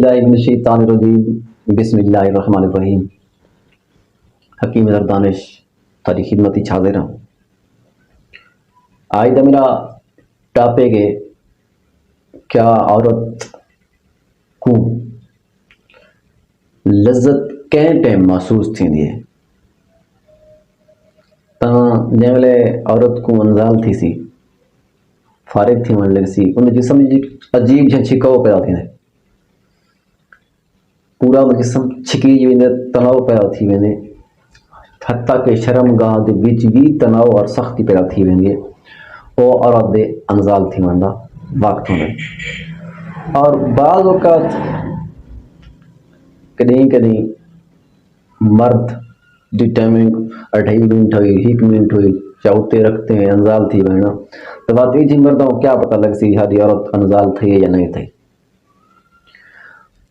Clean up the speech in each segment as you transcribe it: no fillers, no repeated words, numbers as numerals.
باللہ من الشیطان الرجیم بسم اللہ الرحمن الرحیم۔ حکیم دانش تاری خدمتی حاضر ہوں۔ آج کا میرا ٹاپک ہے کیا عورت کو لذت کہیں ٹائم محسوس تھی ہے تو جن ویلے عورت کو انزال تھی سی فارغ تھی ون لگ سی ان جسم عجیب جہاں چھکاؤ پیدا تھی پورا جسم چھکی ویندے تناؤ پیدا تھی ویندے حتیٰ کہ شرم گاہ دے وچ بھی تناؤ اور سختی پیدا تھی ویندے وہ عورت دے انزال تھی وندا وقت ہونے اور بعض اوقات کدیں مرد دی ٹائمنگ 2.5 منٹ ہوئی 1 منٹ ہوئی چاہتے رکھتے ہیں انزال تھی بہنا تو بات یہ جی مردوں کیا پتہ لگ سی ہاری عورت انزال تھی یا نہیں تھی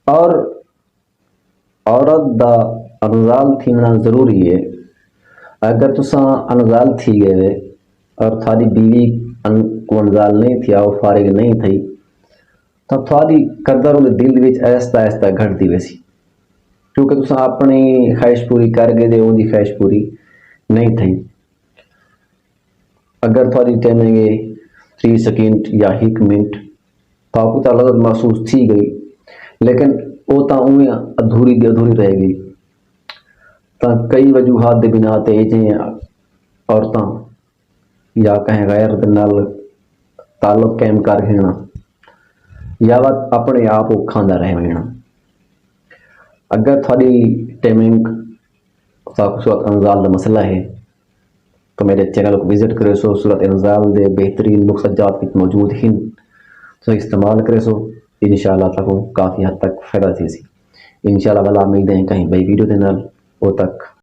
اور عورت دا انزال تھینا ضروری ہے۔ اگر تساں انزال تھی گئے اور تھاری بیوی کو انزال نہیں تھیا وہ فارغ نہیں تھی تو تھاری قدر وہ دل وچ آہستہ آہستہ گھٹ دی ویسی کیونکہ تساں اپنی خواہش پوری کر گئے دے دی خواہش پوری نہیں تھی۔ اگر تھوڑی ٹائمنگ 3 سیکنڈ یا 1 منٹ تو آپ کو لذت محسوس تھی گئی لیکن وہ تو ادھوری رہ گئی تو کئی وجوہات دے بنا تے جی عورتاں یا کہیں غیر نال تعلق قائم کر گھنا یا اپنے آپ کو کھانا رہ گھنا۔ اگر تھوڑی ٹائمنگ صورت انزال دا مسئلہ ہے تو میرے چینل کو وزٹ کرے سو صورت انزال دے بہترین نقص جات موجود ہیں تو استعمال کرے سو انشاءاللہ تک کافی حد تک فائدہ تھی سی۔ انشاءاللہ والا امید ہے کہیں بھائی ویڈیو دے نال وہ تک